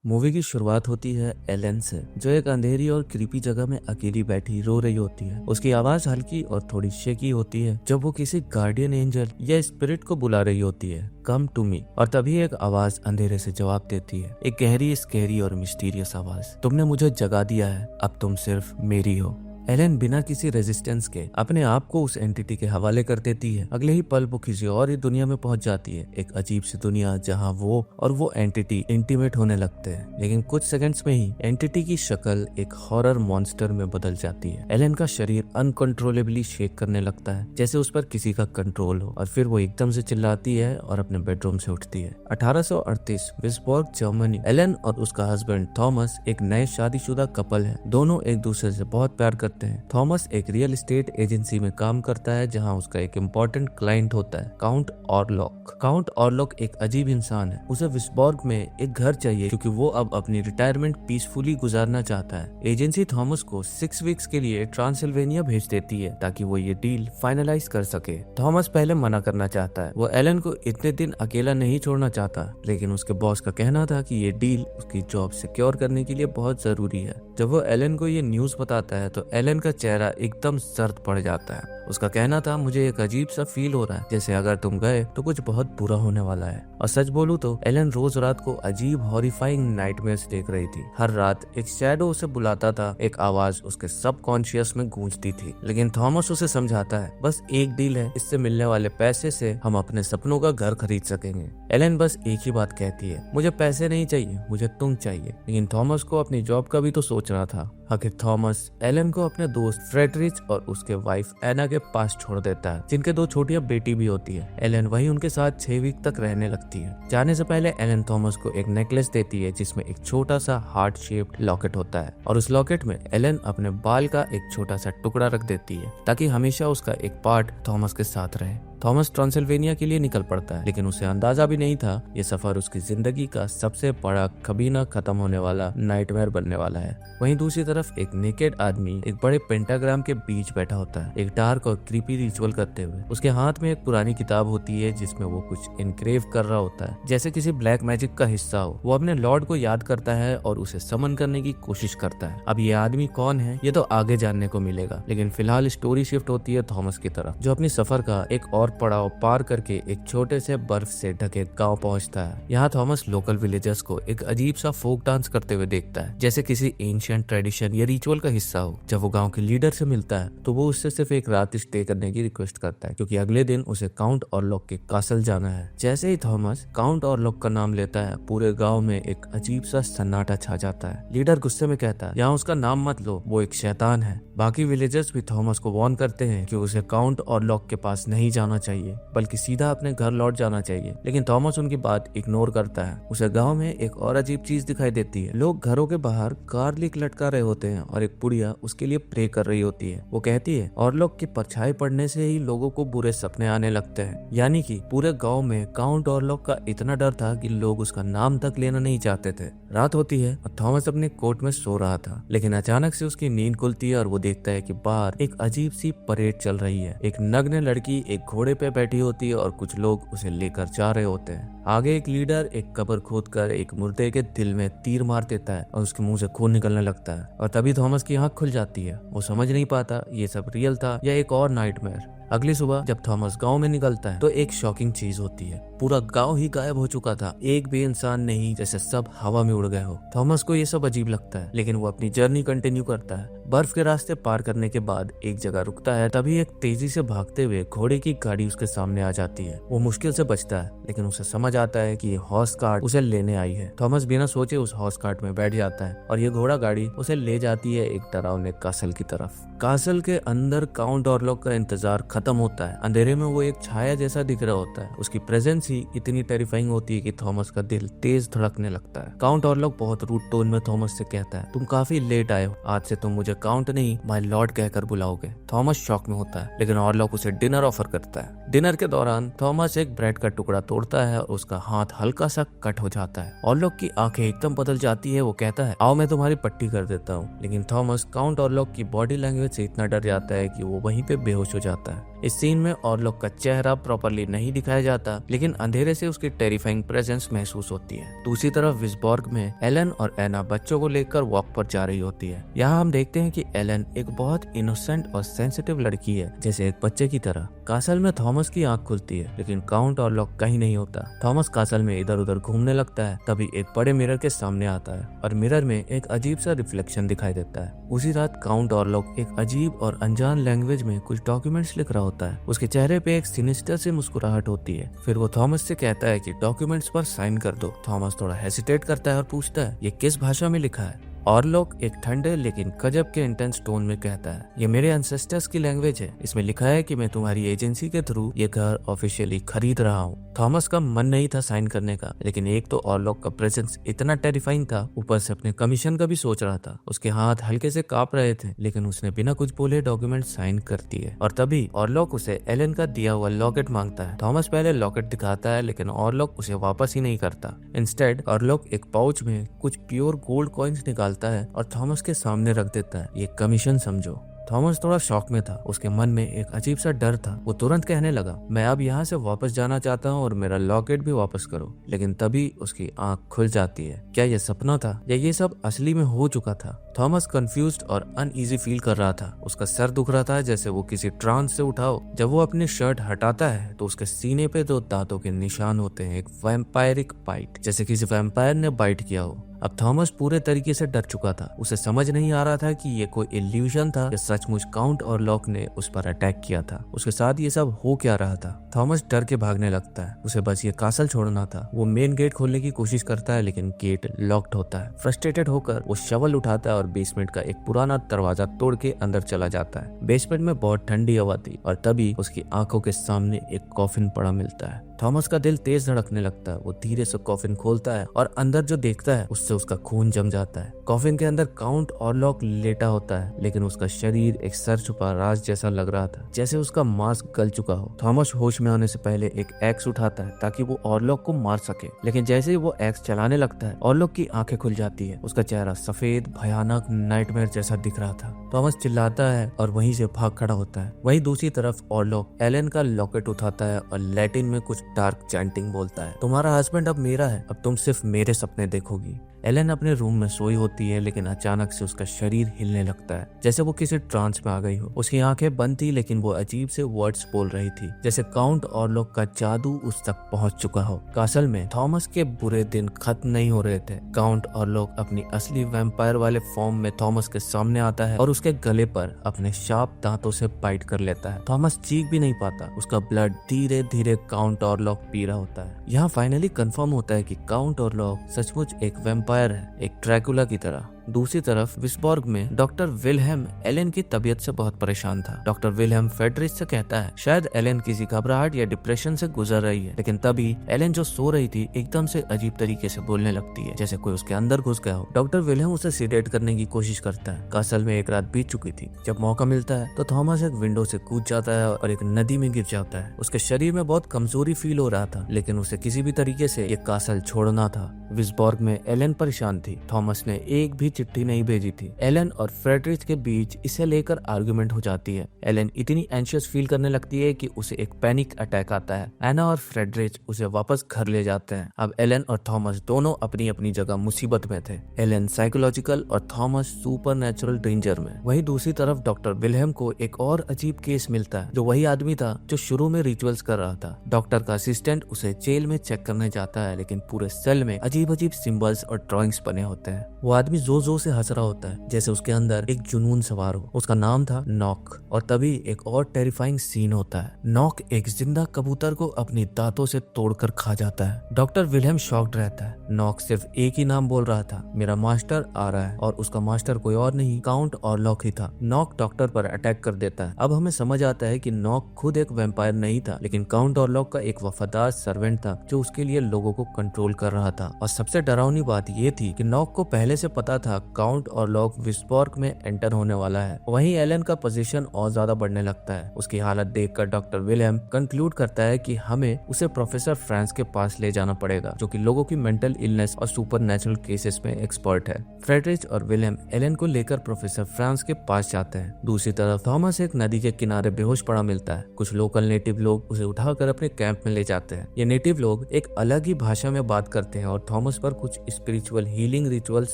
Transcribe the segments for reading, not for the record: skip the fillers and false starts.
Movie की शुरुआत होती है एलन से, जो एक अंधेरी और क्रीपी जगह में अकेली बैठी रो रही होती है। उसकी आवाज हल्की और थोड़ी शेकी होती है जब वो किसी गार्डियन एंजल या स्पिरिट को बुला रही होती है, कम टू मी। और तभी एक आवाज अंधेरे से जवाब देती है, एक गहरी, स्कैरी और मिस्टीरियस आवाज। तुमने मुझे जगा दिया है, अब तुम सिर्फ मेरी हो। एलन बिना किसी रेजिस्टेंस के अपने आप को उस एंटिटी के हवाले कर देती है। अगले ही पल वो किसी और ही दुनिया में पहुंच जाती है, एक अजीब सी दुनिया जहां वो और वो एंटिटी इंटीमेट होने लगते हैं। लेकिन कुछ सेकंड्स में ही एंटिटी की शक्ल एक हॉरर मॉन्स्टर में बदल जाती है। एलन का शरीर अनकंट्रोलेबली शेक करने लगता है, जैसे उस पर किसी का कंट्रोल हो, और फिर वो एकदम से चिल्लाती है और अपने बेडरूम से उठती है। 1838 विस्बर्ग, जर्मनी। एलन और उसका हस्बैंड थॉमस एक नए शादीशुदा कपल है। दोनों एक दूसरे से बहुत प्यार करते हैं। थॉमस एक रियल एस्टेट एजेंसी में काम करता है, जहां उसका एक इम्पोर्टेंट क्लाइंट होता है, काउंट ऑरलॉक। काउंट ऑरलॉक एक अजीब इंसान है। उसे विस्बर्ग में एक घर चाहिए क्योंकि वो अब अपनी रिटायरमेंट पीसफुली गुजारना चाहता है। एजेंसी थॉमस को 6 वीक्स के लिए ट्रांसिल्वेनिया भेज देती है ताकि वो ये डील फाइनलाइज कर सके। थॉमस पहले मना करना चाहता है, वो एलन को इतने दिन अकेला नहीं छोड़ना चाहता, लेकिन उसके बॉस का कहना था कि ये डील उसकी जॉब सिक्योर करने के लिए बहुत जरूरी है। जब वो एलन को ये न्यूज बताता है तो एलन का चेहरा एकदम सर्द पड़ जाता है। उसका कहना था, मुझे एक अजीब सा फील हो रहा है, जैसे अगर तुम गए तो कुछ बहुत बुरा होने वाला है। और सच बोलूं तो एलन रोज रात को अजीब हॉरिफाइंग नाइटमेयर्स देख रही थी। हर रात एक शैडो उसे बुलाता था, एक आवाज उसके सबकॉन्शियस में गूंजती थी। लेकिन थॉमस उसे समझाता है, बस एक डील है, इससे मिलने वाले पैसे से हम अपने सपनों का घर खरीद सकेंगे। एलन बस एक ही बात कहती है, मुझे पैसे नहीं चाहिए, मुझे तुम चाहिए। लेकिन थॉमस को अपनी जॉब का भी तो सोचना था। आखिर थॉमस एलन को अपने दोस्त फ्रेडरिच और उसके वाइफ एना के पास छोड़ देता है, जिनके 2 छोटियां बेटी भी होती है। एलन वही उनके साथ 6 वीक तक रहने लगती है। जाने से पहले एलन थॉमस को एक नेकलेस देती है जिसमें एक छोटा सा हार्ट शेप्ड लॉकेट होता है, और उस लॉकेट में एलन अपने बाल का एक छोटा सा टुकड़ा रख देती है ताकि हमेशा उसका एक पार्ट थॉमस के साथ रहे। थॉमस ट्रांसिल्वेनिया के लिए निकल पड़ता है, लेकिन उसे अंदाजा भी नहीं था ये सफर उसकी जिंदगी का सबसे बड़ा, कभी ना खत्म होने वाला नाइटमेयर बनने वाला है। वहीं दूसरी तरफ एक नेकेड आदमी एक बड़े पेंटाग्राम के बीच बैठा होता है, एक डार्क और क्रीपी रिचुअल करते हुए। उसके हाथ में एक पुरानी किताब होती है जिसमें वो कुछ इनक्रेव कर रहा होता है, जैसे किसी ब्लैक मैजिक का हिस्सा हो। वो अपने लॉर्ड को याद करता है और उसे समन करने की कोशिश करता है। अब ये आदमी कौन है ये तो आगे जानने को मिलेगा, लेकिन फिलहाल स्टोरी शिफ्ट होती है थॉमस की तरफ, जो अपनी सफर का एक और पड़ाव पार करके एक छोटे से बर्फ से ढके गांव पहुंचता है। यहाँ थॉमस लोकल विलेजर्स को एक अजीब सा फोक डांस करते हुए देखता है, जैसे किसी एंशिएंट ट्रेडिशन या रिचुअल का हिस्सा हो। जब वो गांव के लीडर से मिलता है तो वो उससे सिर्फ एक रात स्टे करने की रिक्वेस्ट करता है, क्योंकि अगले दिन उसे काउंट ऑरलॉक के कासल जाना है। जैसे ही थॉमस काउंट ऑरलॉक का नाम लेता है, पूरे गाँव में एक अजीब सा सन्नाटा छा जाता है। लीडर गुस्से में कहता है, यहाँ उसका नाम मत लो, वो एक शैतान है। बाकी विलेजर्स भी थॉमस को वार्न करते हैं कि उसे काउंट ऑरलॉक के पास नहीं जाना चाहिए, बल्कि सीधा अपने घर लौट जाना चाहिए। लेकिन थॉमस उनकी बात इग्नोर करता है। उसे गांव में एक और अजीब चीज दिखाई देती है। लोग घरों के बाहर गार्लिक लटका रहे होते हैं और एक बुढ़िया उसके लिए प्रे कर रही होती है। वो कहती है, ऑरलॉक की परछाई पड़ने से ही लोगों को बुरे सपने आने लगते हैं। यानी कि पूरे गांव में काउंट ऑरलॉक का इतना डर था कि लोग उसका नाम तक लेना नहीं चाहते थे। रात होती है और थॉमस अपने कोट में सो रहा था, लेकिन अचानक से उसकी नींद खुलती है और वो देखता है कि बाहर एक अजीब सी परेड चल रही है। एक नग्न लड़की एक घोड़े पे बैठी होती है और कुछ लोग उसे लेकर जा रहे होते हैं। आगे एक लीडर एक कब्र खोदकर एक मुर्दे के दिल में तीर मार देता है और उसके मुंह से खून निकलने लगता है। और तभी थॉमस की आंख खुल जाती है। वो समझ नहीं पाता ये सब रियल था या एक और नाइटमेयर। अगली सुबह जब थॉमस गांव में निकलता है तो एक शॉकिंग चीज होती है, पूरा गांव ही गायब हो चुका था। एक भी इंसान नहीं, जैसे सब हवा में उड़ गए हो। थॉमस को ये सब अजीब लगता है, लेकिन वो अपनी जर्नी कंटिन्यू करता है। बर्फ के रास्ते पार करने के बाद एक जगह रुकता है, तभी एक तेजी से भागते हुए घोड़े की गाड़ी उसके सामने आ जाती है। वो मुश्किल से बचता है, लेकिन उसे समझ आता है कि ये हॉर्स कार्ट उसे लेने आई है। थॉमस बिना सोचे उस हॉर्स कार्ट में बैठ जाता है और ये घोड़ा गाड़ी उसे ले जाती है एक डरावने कासल की तरफ। कासल के अंदर काउंट ऑरलॉक का इंतजार खत्म होता है। अंधेरे में वो एक छाया जैसा दिख रहा होता है। उसकी प्रेजेंस ही इतनी टेरिफाइंग होती है कि थॉमस का दिल तेज धड़कने लगता है। काउंट ऑरलॉक बहुत रूड टोन में थॉमस से कहता है, तुम काफी लेट आए हो, आज से तुम मुझे काउंट नहीं माय लॉर्ड कहकर बुलाओगे। थॉमस शॉक में होता है, लेकिन ऑरलॉक उसे डिनर ऑफर करता है। डिनर के दौरान थॉमस एक ब्रेड का टुकड़ा तोड़ता है और उसका हाथ हल्का सा कट हो जाता है। ऑरलॉक की आंखें एकदम बदल जाती है। वो कहता है आओ मैं तुम्हारी पट्टी कर देता हूँ, लेकिन थॉमस काउंट ऑरलॉक की बॉडी लैंग्वेज से इतना डर जाता है कि वो वहीं पे बेहोश हो जाता है। इस सीन में ऑरलॉक का चेहरा प्रॉपरली नहीं दिखाया जाता, लेकिन अंधेरे से उसकी टेरिफाइंग प्रेजेंस महसूस होती है। दूसरी तरफ विस्बॉर्ग में एलन और एना बच्चों को लेकर वॉक पर जा रही होती है। यहाँ हम देखते हैं कि एलन एक बहुत इनोसेंट और सेंसिटिव लड़की है, जैसे एक बच्चे की तरह। कासल में थॉमस की आंख खुलती है, लेकिन काउंट ऑरलॉक कहीं नहीं होता। थॉमस कासल में इधर उधर घूमने लगता है, तभी एक बड़े मिरर के सामने आता है और मिरर में एक अजीब सा रिफ्लेक्शन दिखाई देता है। उसी रात काउंट ऑरलॉक एक अजीब और अनजान लैंग्वेज में कुछ डॉक्यूमेंट्स लिख रहा होता है। उसके चेहरे पे एक सिनिस्टर से मुस्कुराहट होती है। फिर वो थॉमस से कहता है कि डॉक्यूमेंट्स पर साइन कर दो। थॉमस थोड़ा हेसिटेट करता है और पूछता है ये किस भाषा में लिखा है। ऑरलॉक एक ठंडे लेकिन गजब के इंटेंस टोन में कहता है ये मेरे एंसेस्टर्स की लैंग्वेज है। इसमें लिखा है कि मैं तुम्हारी एजेंसी के थ्रू ये घर ऑफिशियली खरीद रहा हूँ। थॉमस का मन नहीं था साइन करने का, लेकिन एक तो ऑरलॉक का प्रेजेंस इतना टेरिफाइंग था, ऊपर से अपने कमीशन का भी सोच रहा था। उसके हाथ हल्के से कांप रहे थे, लेकिन उसने बिना कुछ बोले डॉक्यूमेंट साइन कर दिए। और तभी ऑरलॉक उसे एलन का दिया हुआ लॉकेट मांगता है। थॉमस पहले लॉकेट दिखाता है, लेकिन ऑरलॉक उसे वापस ही नहीं करता। इंस्टेड ऑरलॉक एक पाउच में कुछ प्योर गोल्ड कॉइन्स निकालता है और थॉमस के सामने रख देता है। ये कमीशन समझो। थॉमस थोड़ा शॉक में था। उसके मन में एक अजीब सा डर था। वो तुरंत कहने लगा मैं अब यहाँ से वापस जाना चाहता हूँ और मेरा लॉकेट भी वापस करो। लेकिन तभी उसकी आंख खुल जाती है। क्या ये सपना था या ये सब असली में हो चुका था? थॉमस कंफ्यूज्ड और अनईजी फील कर रहा था। उसका सर दुख रहा था जैसे वो किसी ट्रांस से उठाओ। जब वो अपनी शर्ट हटाता है तो उसके सीने पे 2 दांतों के निशान होते हैं, एक वैम्पायरिक बाइट, जैसे किसी वैम्पायर ने बाइट किया हो। अब थॉमस पूरे तरीके से डर चुका था। उसे समझ नहीं आ रहा था कि ये कोई इल्यूजन था या सचमुच काउंट ऑरलॉक ने उस पर अटैक किया था। उसके साथ ये सब हो क्या रहा था? थॉमस डर के भागने लगता है। उसे बस ये कासल छोड़ना था। वो मेन गेट खोलने की कोशिश करता है, लेकिन गेट लॉक्ड होता है। फ्रस्ट्रेटेड होकर वो शवल उठाता है और बेसमेंट का एक पुराना दरवाजा तोड़ के अंदर चला जाता है। बेसमेंट में बहुत ठंडी हवा थी और तभी उसकी आंखों के सामने एक कॉफिन पड़ा मिलता है। थॉमस का दिल तेज धड़कने लगता है। वो धीरे से कॉफिन खोलता है और अंदर जो देखता है उससे उसका खून जम जाता है। कॉफिन के अंदर काउंट ऑरलॉक लेटा होता है, लेकिन उसका शरीर एक सर छुपा राज जैसा लग रहा था, जैसे उसका मांस गल चुका हो। थॉमस होश में आने से पहले एक एक्स उठाता है ताकि वो ऑरलॉक को मार सके, लेकिन जैसे ही वो एक्स चलाने लगता है ऑरलॉक की आंखें खुल जाती है। उसका चेहरा सफेद भयानक नाइटमेयर जैसा दिख रहा था। थॉमस चिल्लाता है और वहीं से भाग खड़ा होता है। वहीं दूसरी तरफ ऑरलॉक एलन का लॉकेट उठाता है और लैटिन में कुछ डार्क चैंटिंग बोलता है, तुम्हारा हस्बैंड अब मेरा है, अब तुम सिर्फ मेरे सपने देखोगी। एलन अपने रूम में सोई होती है, लेकिन अचानक से उसका शरीर हिलने लगता है जैसे वो किसी ट्रांस में आ गई हो। उसकी आंखें बंद थी, लेकिन वो अजीब से वर्ड्स बोल रही थी, जैसे काउंट ऑरलॉक का जादू उस तक पहुंच चुका हो। कासल में थॉमस के बुरे दिन खत्म नहीं हो रहे थे। काउंट ऑरलॉक अपनी असली वैम्पायर वाले फॉर्म में थॉमस के सामने आता है और उसके गले पर अपने शार्प दांतों से बाइट कर लेता है। थॉमस चीख भी नहीं पाता। उसका ब्लड धीरे धीरे काउंट ऑरलॉक पी रहा होता है। यहाँ फाइनली कंफर्म होता है कि काउंट ऑरलॉक सचमुच एक वैम्पायर है, एक ड्रैकुला की तरह। दूसरी तरफ विस्बॉर्ग में डॉक्टर विलहेम एलन की तबीयत से बहुत परेशान था। डॉक्टर विलहेम फेडरिच से कहता है शायद एलन किसी घबराहट या डिप्रेशन से गुजर रही है, लेकिन तभी एलन जो सो रही थी एकदम से अजीब तरीके से बोलने लगती है, जैसे कोई उसके अंदर घुस गया हो। डॉक्टर विलहेम उसे सीडेट करने की कोशिश करता है। कासल में एक रात बीत चुकी थी। जब मौका मिलता है तो थॉमस एक विंडो से कूद जाता है और एक नदी में गिर जाता है। उसके शरीर में बहुत कमजोरी फील हो रहा था, लेकिन उसे किसी भी तरीके से ये कासल छोड़ना था। विस्बॉर्ग में एलन परेशान थी। थॉमस ने एक भी चिट्ठी नहीं भेजी थी। एलन और फ्रेडरिच के बीच इसे लेकर आर्गुमेंट हो जाती है। एलन इतनी एंशियस फील करने लगती है कि उसे एक पैनिक अटैक आता है। एना और फ्रेडरिच उसे वापस घर ले जाते हैं। अब एलन और थॉमस दोनों अपनी अपनी जगह मुसीबत में थे। एलन साइकोलॉजिकल और थॉमस सुपरनैचुरल डेंजर में। वहीं दूसरी तरफ डॉक्टर विलहेम को एक और अजीब केस मिलता है, जो वही आदमी था जो शुरू में रिचुअल्स कर रहा था। डॉक्टर का असिस्टेंट उसे जेल में चेक करने जाता है, लेकिन पूरे सेल में अजीब अजीब सिंबल्स और ड्राइंग्स बने होते हैं। वो आदमी जोर से हंस रहा होता है जैसे उसके अंदर एक जुनून सवार हो। उसका नाम था नॉक। और तभी एक और टेरिफाइंग सीन होता है। नॉक एक जिंदा कबूतर को अपनी दांतों से तोड़कर खा जाता है। डॉक्टर विलहेम शॉक्ड रहता है। नॉक सिर्फ एक ही नाम बोल रहा था, मेरा मास्टर आ रहा है, और उसका मास्टर कोई और नहीं काउंट ऑरलॉक ही था। नॉक डॉक्टर पर अटैक कर देता है। अब हमें समझ आता है कि नॉक खुद एक वैम्पायर नहीं था, लेकिन काउंट ऑरलॉक का एक वफादार सर्वेंट था जो उसके लिए लोगों को कंट्रोल कर रहा था। और सबसे डरावनी बात ये थी कि नॉक को पहले से पता था था काउंट और लॉक विस्बॉर्ग में एंटर होने वाला है, वहीं एलन का पोजीशन और ज्यादा बढ़ने लगता है। उसकी हालत देखकर डॉक्टर विलियम कंक्लूड करता है कि हमें उसे प्रोफेसर फ्रांस के पास ले जाना पड़ेगा, जो कि लोगों की मेंटल इलनेस और सुपरनैचुरल केसेस में एक्सपर्ट है। फ्रेडरिच और विलियम एलन को लेकर प्रोफेसर फ्रांस के पास जाते हैं। दूसरी तरफ थॉमस एक नदी के किनारे बेहोश पड़ा मिलता है। कुछ लोकल नेटिव लोग उसे उठाकर अपने कैंप में ले जाते हैं। ये नेटिव लोग एक अलग ही भाषा में बात करते हैं और थॉमस पर कुछ स्पिरिचुअल हीलिंग रिचुअल्स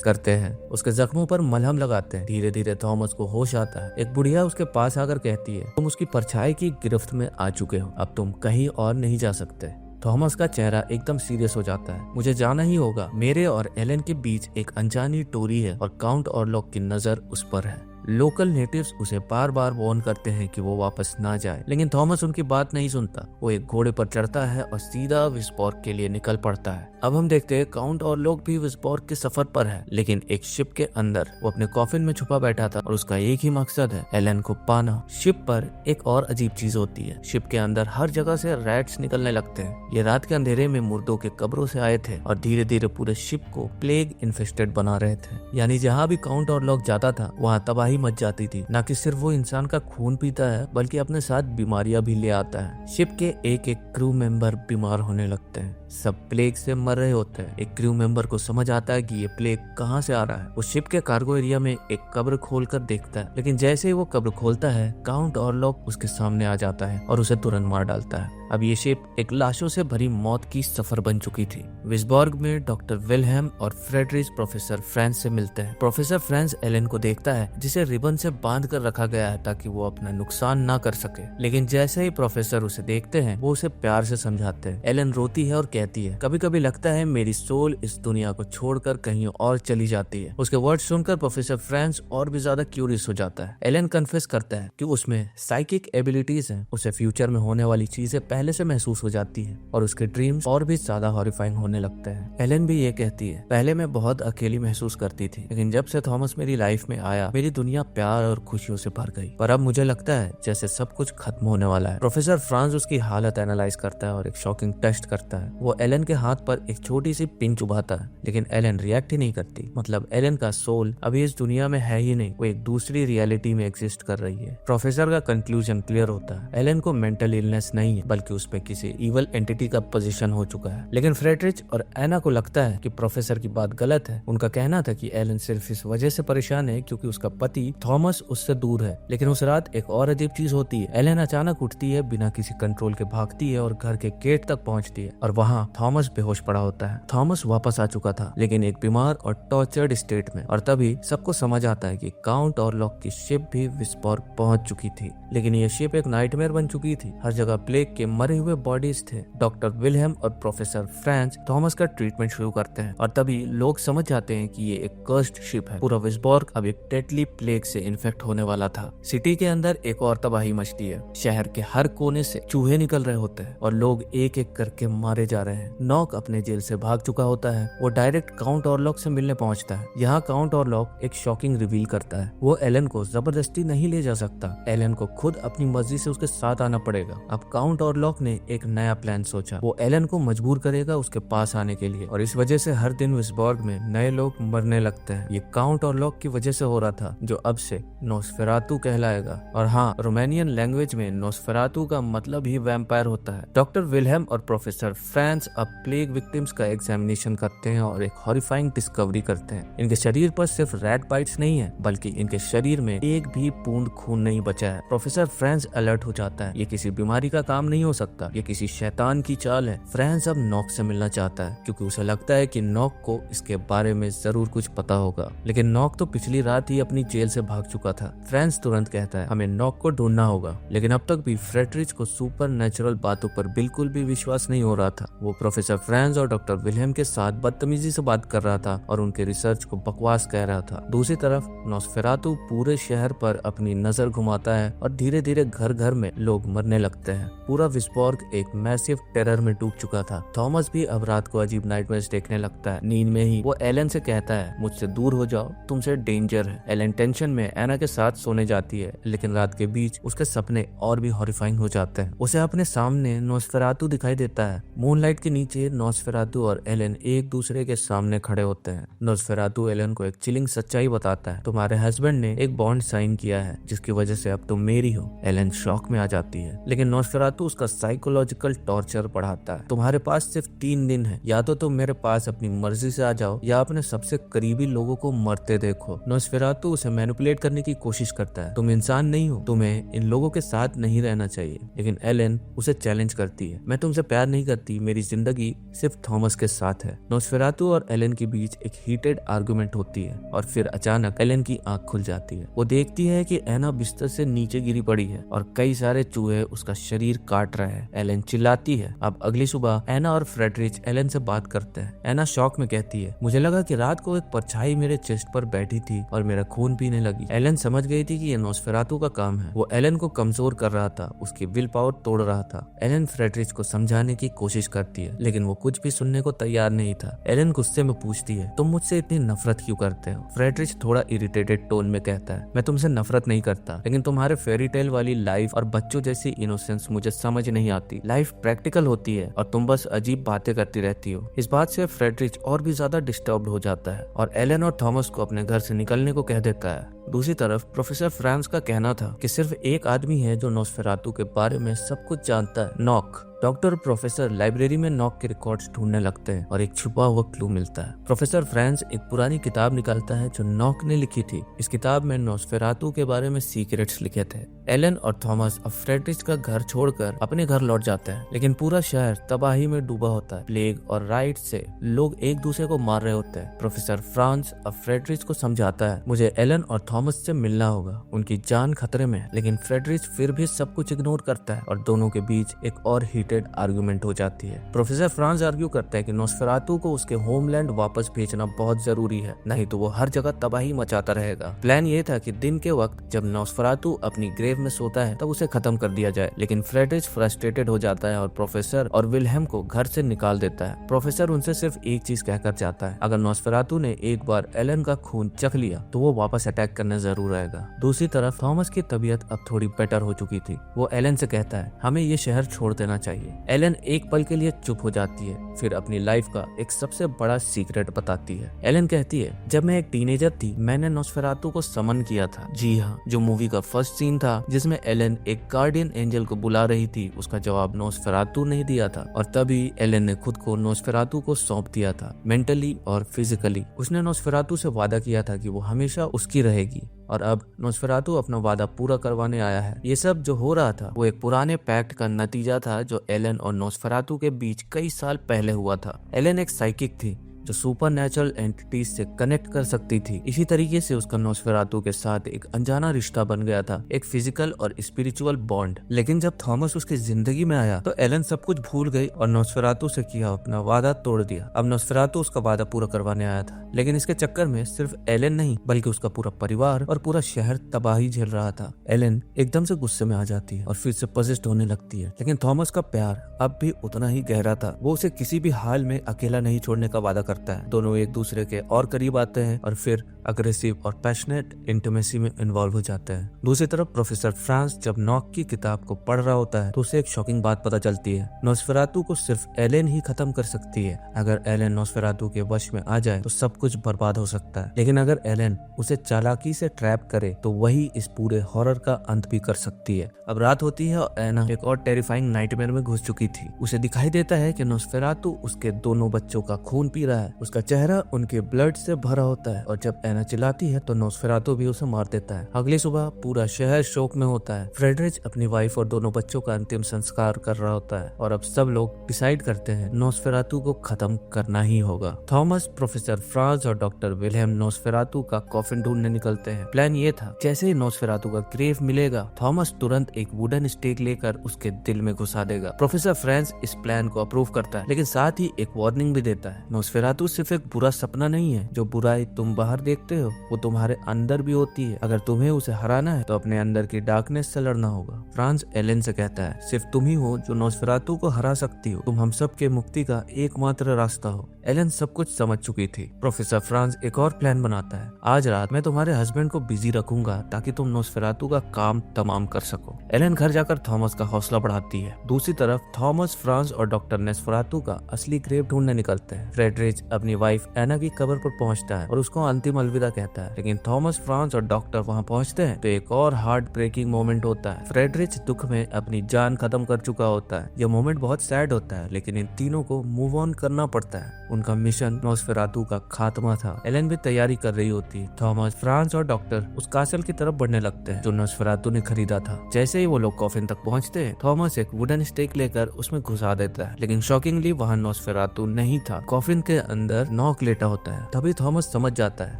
करते हैं। उसके जख्मों पर मलहम लगाते हैं। धीरे धीरे थॉमस को होश आता है। एक बुढ़िया उसके पास आकर कहती है, तुम उसकी परछाई की गिरफ्त में आ चुके हो, अब तुम कहीं और नहीं जा सकते। थॉमस का चेहरा एकदम सीरियस हो जाता है। मुझे जाना ही होगा। मेरे और एलन के बीच एक अनजानी टोरी है और काउंट और लॉक की नजर उस पर है। लोकल नेटिव्स उसे बार बार वार्न करते हैं कि वो वापस ना जाए, लेकिन थॉमस उनकी बात नहीं सुनता। वो एक घोड़े पर चढ़ता है और सीधा विस्बॉर्ग के लिए निकल पड़ता है। अब हम देखते हैं काउंट और लॉक भी विस्बॉर्ग के सफर पर है, लेकिन एक शिप के अंदर। वो अपने कॉफिन में छुपा बैठा था और उसका एक ही मकसद है, एलन को पाना। शिप पर एक और अजीब चीज होती है। शिप के अंदर हर जगह से रैट्स निकलने लगते हैं। ये रात के अंधेरे में मुर्दों के कब्रों से आए थे और धीरे धीरे पूरे शिप को प्लेग इन्फेस्टेड बना रहे थे। यानी जहाँ भी काउंट और लॉक जाता था वहाँ तबाही मच जाती थी। न कि सिर्फ वो इंसान का खून पीता है, बल्कि अपने साथ बीमारियां भी ले आता है। शिप के एक एक क्रू मेंबर बीमार होने लगते हैं। सब प्लेग से मर रहे होते हैं। एक क्रू मेंबर को समझ आता है कि ये प्लेग कहाँ से आ रहा है। वो शिप के कार्गो एरिया में एक कब्र खोलकर देखता है, लेकिन जैसे ही वो कब्र खोलता है, काउंट और लॉक उसके सामने आ जाता है और उसे तुरंत मार डालता है। अब ये शिप एक लाशों से भरी मौत की सफर बन चुकी थी। विस्बॉर्ग में डॉक्टर विलहेम और फ्रेडरिच प्रोफेसर फ्रांस से मिलते हैं। प्रोफेसर फ्रांस एलन को देखता है, जिसे रिबन से बांध कर रखा गया है ताकि वो अपना नुकसान ना कर सके। लेकिन जैसे ही प्रोफेसर उसे देखते हैं, वो उसे प्यार से समझाते हैं। एलन रोती है और कहती है, कभी कभी लगता है मेरी सोल इस दुनिया को छोड़कर कहीं और चली जाती है। उसके वर्ड सुनकर प्रोफेसर फ्रांस और भी ज्यादा क्यूरियस हो जाता है। एलन कन्फेस करता है कि उसमें साइकिक एबिलिटीज हैं। उसे फ्यूचर में होने वाली चीजें पहले से महसूस हो जाती है और उसके ड्रीम्स और भी ज्यादा हॉरिफाइंग होने लगते हैं। एलन भी ये कहती है, पहले मैं बहुत अकेली महसूस करती थी, लेकिन जब से थॉमस मेरी लाइफ में आया, मेरी दुनिया प्यार और खुशियों से भर गई। पर अब मुझे लगता है जैसे सब कुछ खत्म होने वाला है। प्रोफेसर फ्रांस उसकी हालत एनालाइज करता है और एक शॉकिंग टेस्ट करता है। वो एलन के हाथ पर एक छोटी सी पिन चुभाता है, लेकिन एलन रिएक्ट ही नहीं करती। मतलब एलन का सोल अभी इस दुनिया में है ही नहीं, वो एक दूसरी रियलिटी में एग्जिस्ट कर रही है। प्रोफेसर का कंक्लूजन क्लियर होता है, एलन को मेंटल इलनेस नहीं है, बल्कि उस पे किसी इवल एंटिटी का पोजीशन हो चुका है। लेकिन फ्रेडरिच और एना को लगता है कि प्रोफेसर की बात गलत है। उनका कहना था कि एलन सिर्फ इस वजह से परेशान है क्योंकि उसका पति थॉमस उससे दूर है। लेकिन उस रात एक और अजीब चीज होती है। एलन अचानक उठती है, बिना किसी कंट्रोल के भागती है और घर के गेट तक पहुंचती है और वहाँ थॉमस बेहोश पड़ा होता है। थॉमस वापस आ चुका था, लेकिन एक बीमार और टॉर्चर्ड स्टेट में। और तभी सबको समझ आता है कि काउंट और लॉक की शिप भी विस्बॉर्ग पहुंच चुकी थी। लेकिन ये शिप एक नाइटमेयर बन चुकी थी। हर जगह प्लेग के मरे हुए बॉडीज थे। डॉक्टर विलहेम और प्रोफेसर फ्रांस थॉमस का ट्रीटमेंट शुरू करते हैं और तभी लोग समझ जाते हैं कि ये एक कर्स्ड शिप है। पूरा विस्बॉर्ग अब एक डेडली प्लेग से इन्फेक्ट होने वाला था। सिटी के अंदर एक और तबाही मचती है। शहर के हर कोने से चूहे निकल रहे होते हैं और लोग एक एक करके मारे जा रहे हैं। नॉक अपने जेल से भाग चुका होता है। वो डायरेक्ट काउंट और लॉक से मिलने पहुंचता है। यहाँ काउंट और लॉक एक शॉकिंग रिवील करता है। वो एलन को जबरदस्ती नहीं ले जा सकता। एलन को खुद अपनी मर्जी से उसके साथ आना पड़ेगा। अब काउंट और लॉक ने एक नया प्लान सोचा। वो एलन को मजबूर करेगा उसके पास आने के लिए और इस वजह से हर दिन विस्बॉर्ग में नए लोग मरने लगते हैं। ये काउंट और लॉक की वजह से हो रहा था, जो अब से नोस्फेरातु कहलाएगा। और हाँ, रोमानियन लैंग्वेज में नोस्फेरातु का मतलब ही वैम्पायर होता है। डॉक्टर विलहेम और प्रोफेसर फ्रांस अब प्लेग विक्टिम्स का एग्जामिनेशन करते हैं और एक हॉरिफाइंग डिस्कवरी करते हैं। इनके शरीर पर सिर्फ रैट बाइट्स नहीं है, बल्कि इनके शरीर में एक भी बूंद खून नहीं बचा है। प्रोफेसर फ्रांस अलर्ट हो जाता है। ये किसी बीमारी का काम नहीं हो सकता, ये किसी शैतान की चाल है। फ्रांस अब नॉक से मिलना चाहता है क्योंकि उसे लगता है कि नॉक को इसके बारे में जरूर कुछ पता होगा। लेकिन नॉक तो पिछली रात ही अपनी जेल से भाग चुका था। फ्रांस तुरंत कहता है, हमें नॉक को ढूंढना होगा। लेकिन अब तक भी फ्रेडरिच को सुपर नेचुरल बातों पर बिल्कुल भी विश्वास नहीं हो रहा था। वो प्रोफेसर फ्रांस और डॉक्टर विलहेम के साथ बदतमीजी से बात कर रहा था और उनके रिसर्च को बकवास कह रहा था। दूसरी तरफ नोस्फेरातु पूरे शहर पर अपनी नजर घुमाता है और धीरे धीरे घर घर में लोग मरने लगते हैं। पूरा स्पॉर्ग एक मैसिव टेरर में डूब चुका था। थॉमस भी अब रात को अजीब नाइटमेयर्स देखने लगता है। नींद में ही वो एलन से कहता है, मुझसे दूर हो जाओ, तुमसे डेंजर है। एलन टेंशन में एना के साथ सोने जाती है, लेकिन रात के बीच उसके सपने और भी हॉरिफाइंग हो जाते हैं। उसे अपने सामने नोस्फेरातु दिखाई देता है। मूनलाइट के नीचे नोस्फेरातु और एलन एक दूसरे के सामने खड़े होते हैं। नोस्फेरातु एलन को एक चिलिंग सच्चाई बताता है, तुम्हारे हस्बैंड ने एक बॉन्ड साइन किया है जिसकी वजह से अब तुम मेरी हो। एलन शॉक में आ जाती है, लेकिन नोस्फेरातु उसका साइकोलॉजिकल टॉर्चर बढ़ाता है। तुम्हारे पास सिर्फ 3 दिन है, या तो तुम मेरे पास अपनी मर्जी से आ जाओ या अपने सबसे करीबी लोगों को मरते देखो। नोस्फेरातु उसे मैनिपुलेट करने की कोशिश करता है, तुम इंसान नहीं हो, तुम्हें इन लोगों के साथ नहीं रहना चाहिए। लेकिन एलन उसे चैलेंज करती है, मैं तुमसे प्यार नहीं करती, मेरी जिंदगी सिर्फ थॉमस के साथ है। नोस्फेरातु और एलन के बीच एक हीटेड आर्गुमेंट होती है और फिर अचानक एलन की आंख खुल जाती है। वो देखती है कि एना बिस्तर से नीचे गिरी पड़ी है और कई सारे चूहे उसका शरीर काट रहे हैं। एलन चिल्लाती है। अब अगली सुबह एना और फ्रेडरिच एलन से बात करते हैं। एना शॉक में कहती है, मुझे लगा कि रात को एक परछाई मेरे चेस्ट पर बैठी थी और मेरा खून पीने लगी। एलन समझ गई थी कि ये नोस्फेरातु का काम है। वो एलन को कमजोर कर रहा था, उसकी विल पावर तोड़ रहा था। एलन फ्रेडरिच को समझाने की कोशिश करती है, लेकिन वो कुछ भी सुनने को तैयार नहीं था। एलन गुस्से में पूछती है, तुम मुझसे इतनी नफरत क्यों करते हो? फ्रेडरिच थोड़ा इरिटेटेड टोन में कहता है, मैं तुमसे नफरत नहीं करता, लेकिन तुम्हारे फेरी टेल वाली लाइफ और बच्चों जैसी इनोसेंस मुझे समझ नहीं आती। लाइफ प्रैक्टिकल होती है और तुम बस अजीब बातें करती रहती हो। इस बात से फ्रेडरिच और भी ज्यादा डिस्टर्ब हो जाता है और एलन और थॉमस को अपने घर से निकलने को कह देता है। दूसरी तरफ प्रोफेसर फ्रांस का कहना था कि सिर्फ एक आदमी है जो नोस्फेरातु के बारे में सब कुछ जानता है, नॉक। डॉक्टर और प्रोफेसर लाइब्रेरी में नॉक के रिकॉर्ड्स ढूंढने लगते हैं और एक छुपा हुआ क्लू मिलता है। प्रोफेसर फ्रांस एक पुरानी किताब निकालता है जो नॉक ने लिखी थी। इस किताब में नोस्फेरातु के बारे में सीक्रेट्स लिखे थे। एलन और थॉमस अब फ्रेडरिच का घर छोड़कर अपने घर लौट जाते हैं, लेकिन पूरा शहर तबाही में डूबा होता है। प्लेग और राइट से लोग एक दूसरे को मार रहे होते हैं। प्रोफेसर फ्रांस अब फ्रेडरिच को समझाता है, मुझे एलन और थॉमस से मिलना होगा, उनकी जान खतरे में है। लेकिन फ्रेडरिच फिर भी सब कुछ इग्नोर करता है और दोनों के बीच एक और हीटेड आर्गुमेंट हो जाती है। प्रोफेसर फ्रांस आर्ग्यू करता है कि नोस्फेरातु को उसके होमलैंड वापस भेजना बहुत जरूरी है, नहीं तो वो हर जगह तबाही मचाता रहेगा। प्लान ये था कि दिन के वक्त जब नोस्फेरातु अपनी ग्रेव में सोता है तब उसे खत्म कर दिया जाए, लेकिन फ्रेडरिच फ्रस्ट्रेटेड हो जाता है और प्रोफेसर और विल्हेम को घर से निकाल देता है। प्रोफेसर उनसे सिर्फ एक चीज कहकर जाता है, अगर नोस्फेरातु ने एक बार एलन का खून चख लिया तो वो वापस अटैक करने जरूर आएगा। दूसरी तरफ थॉमस की तबीयत अब थोड़ी बेटर हो चुकी थी। वो एलन से कहता है, हमें ये शहर छोड़ देना चाहिए। एलन एक पल के लिए चुप हो जाती है, फिर अपनी लाइफ का एक सबसे बड़ा सीक्रेट बताती है। एलन कहती है, जब मैं एक टीनेजर थी मैंने नोस्फेरातु को समन किया था। जी हाँ, जो मूवी का फर्स्ट सीन था जिसमें एलन एक गार्डियन एंजल को बुला रही थी, उसका जवाब नोस्फेरातु ने दिया था और तभी एलन ने खुद को नोस्फेरातु को सौंप दिया था, मेंटली और फिजिकली। उसने नोस्फेरातु से वादा किया था कि वो हमेशा उसकी रहेगी और अब नोस्फेरातु अपना वादा पूरा करवाने आया है। ये सब जो हो रहा था वो एक पुराने पैक्ट का नतीजा था जो एलन और नोस्फेरातु के बीच कई साल पहले हुआ था। एलन एक साइकिक थी जो सुपर नेचुरल एंटिटीज से कनेक्ट कर सकती थी। इसी तरीके से उसका नोस्फेरातु के साथ एक अनजाना रिश्ता बन गया था, एक फिजिकल और स्पिरिचुअल बॉन्ड। लेकिन जब थॉमस उसकी जिंदगी में आया तो एलन सब कुछ भूल गई और नोस्फेरातु से किया अपना वादा तोड़ दिया। अब नोस्फेरातु उसका वादा पूरा करवाने आया था, लेकिन इसके चक्कर में सिर्फ एलन नहीं बल्कि उसका पूरा परिवार और पूरा शहर तबाही झेल रहा था। एलन एकदम से गुस्से में आ जाती है और फिर से पोजेस्ड होने लगती है, लेकिन थॉमस का प्यार अब भी उतना ही गहरा था। वो उसे किसी भी हाल में अकेला नहीं छोड़ने का वादा करता है। दोनों एक दूसरे के और करीब आते हैं और फिर अग्रेसिव और पैशनेट इंटीमेसी में इन्वॉल्व हो जाते हैं। दूसरी तरफ प्रोफेसर फ्रांस जब नॉक की किताब को पढ़ रहा होता है तो उसे एक शॉकिंग बात पता चलती है, नोस्फेरातु को सिर्फ एलन ही खत्म कर सकती है। अगर एलन नोस्फेरातु के वश में आ जाए तो सब कुछ बर्बाद हो सकता है, लेकिन अगर एलन उसे चालाकी से ट्रैप करे तो वही इस पूरे हॉरर का अंत भी कर सकती है। अब रात होती है और एना एक और टेरिफाइंग नाइटमेयर में घुस चुकी थी। उसे दिखाई देता है कि नोस्फेरातु उसके दोनों बच्चों का खून पी रहा है। उसका चेहरा उनके ब्लड से भरा होता है और जब एना चिल्लाती है तो नोस्फेरातु भी उसे मार देता है। अगली सुबह पूरा शहर शोक में होता है। फ्रेडरिच अपनी वाइफ और दोनों बच्चों का अंतिम संस्कार कर रहा होता है और अब सब लोग डिसाइड करते हैं नोस्फेरातु को खत्म करना ही होगा। थॉमस, प्रोफेसर फ्रांस और डॉक्टर विल्हेम नोस्फेरातु का कॉफिन ढूंढने निकलते हैं। प्लान ये था, जैसे ही नोस्फेरातु का ग्रेव मिलेगा थॉमस तुरंत एक वुडन स्टेक लेकर उसके दिल में घुसा देगा। प्रोफेसर फ्रांस इस प्लान को अप्रूव करता है, लेकिन साथ ही एक वार्निंग भी देता है, नोस्फेरातु सिर्फ एक बुरा सपना नहीं है, जो बुराई तुम बाहर देख देखते हो वो तुम्हारे अंदर भी होती है। अगर तुम्हें उसे हराना है तो अपने अंदर की डार्कनेस से लड़ना होगा। फ्रांस एलेन से कहता है, सिर्फ तुम ही हो जो नोस्फेरातु को हरा सकती हो। तुम हम सब के मुक्ति का एकमात्र रास्ता हो। एलेन सब कुछ समझ चुकी थी। प्रोफेसर फ्रांस एक और प्लान बनाता है। आज रात मैं तुम्हारे हस्बैंड को बिजी रखूंगा ताकि तुम नोस्फेरातु का काम तमाम कर सको। एलेन घर जाकर थॉमस का हौसला बढ़ाती है। दूसरी तरफ थॉमस, फ्रांस और डॉक्टर नोस्फेरातु का असली ग्रेव ढूंढने निकलते हैं। फ्रेडरिच अपनी वाइफ एना की कब्र पर पहुंचता है और उसको अंतिम अलविदा कहता है। लेकिन थॉमस, फ्रांस और डॉक्टर वहां पहुंचते हैं तो एक और हार्ट ब्रेकिंग मोमेंट होता है। फ्रेडरिच दुख में अपनी जान खत्म कर चुका होता है। यह मोमेंट बहुत सैड होता है, लेकिन इन तीनों को मूव ऑन करना पड़ता है। उनका मिशन नोस्फेरातु का खात्मा था। एलेन भी तैयारी कर रही होती है। थॉमस, फ्रांस और डॉक्टर उस कासल की तरफ बढ़ने लगते हैं जो नोस्फेरातु ने खरीदा था। जैसे ही वो लोग कॉफिन तक पहुंचते हैं, थॉमस एक वुडन स्टेक लेकर उसमें घुसा देता है। लेकिन शॉकिंगली वहां नोस्फेरातु नहीं था। कॉफिन के अंदर नॉक लेटा होता है। तभी थॉमस समझ जाता है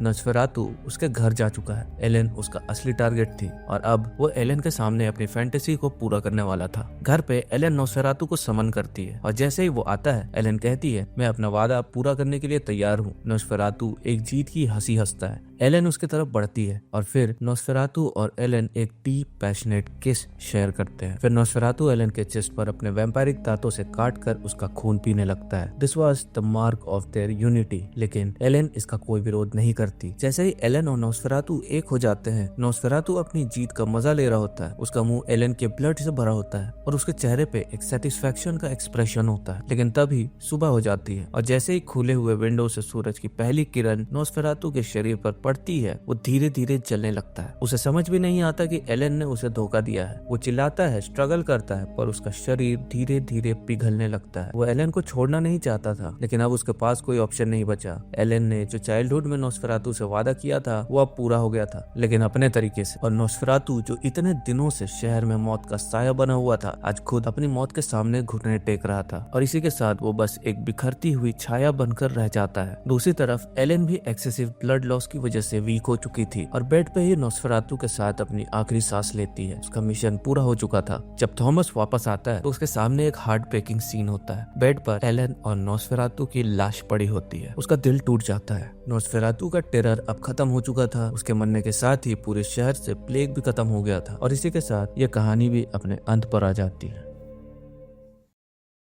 नोस्फेरातु उसके घर जा चुका है। एलेन उसका असली टारगेट थी और अब वो एलेन के सामने अपनी फैंटेसी को पूरा करने वाला था। घर पे एलेन नोस्फेरातु को समन करती है और जैसे ही वो आता है, एलेन कहती है, मैं अपना वादा पूरा करने के लिए तैयार हूँ। नोस्फेरातु एक जीत की हंसी हंसता है। एलेन उसकी तरफ बढ़ती है और फिर नोस्फेरातु और एलेन एक डीप पैशनेट किस शेयर करते हैं। फिर नोस्फेरातु एलेन के चेस्ट पर अपने वैम्पायरिक दांतों से काटकर उसका खून पीने लगता है। This was the mark of their unity. लेकिन एलेन इसका कोई विरोध नहीं करती। जैसे ही एलेन और नोस्फेरातु एक हो जाते हैं, नोस्फेरातु अपनी जीत का मजा ले रहा होता है। उसका मुंह एलेन के ब्लड से भरा होता है और उसके चेहरे पे एक सेटिस्फेक्शन का एक्सप्रेशन होता है। लेकिन तभी सुबह हो जाती है और जैसे ही खुले हुए विंडो से सूरज की पहली किरण नोस्फेरातु के शरीर पर पड़ती है, वो धीरे धीरे जलने लगता है। उसे समझ भी नहीं आता कि एलेन ने उसे धोखा दिया है। वो चिल्लाता है, स्ट्रगल करता है, पर उसका शरीर धीरे धीरे पिघलने लगता है। वो एलेन को छोड़ना नहीं चाहता था, लेकिन अब उसके पास कोई ऑप्शन नहीं बचा। एलेन ने जो चाइल्डहुड में नोस्फेरातु से वादा किया था वो अब पूरा हो गया था, लेकिन अपने तरीके से। और नोस्फेरातु जो इतने दिनों से शहर में मौत का साया बना हुआ था, आज खुद अपनी मौत के सामने घुटने टेक रहा था और इसी के साथ वो बस एक बिखरती हुई छाया बनकर रह जाता है। दूसरी तरफ एलेन भी एक्सेसिव ब्लड लॉस की वजह से वीक हो चुकी थी और बेड पे ही नोस्फेरातु के साथ अपनी आखिरी सांस लेती है। उसका मिशन पूरा हो चुका था। जब थॉमस वापस आता है तो उसके सामने एक हार्ट ब्रेकिंग सीन होता है। बेड पर एलेन और नोस्फेरातु की लाश पड़ी होती है। उसका दिल टूट जाता है। नोस्फेरातु का टेरर अब खत्म हो चुका था। उसके मरने के साथ ही पूरे शहर से प्लेग भी खत्म हो गया था और इसी के साथ ये कहानी भी अपने अंत पर आ जाती है।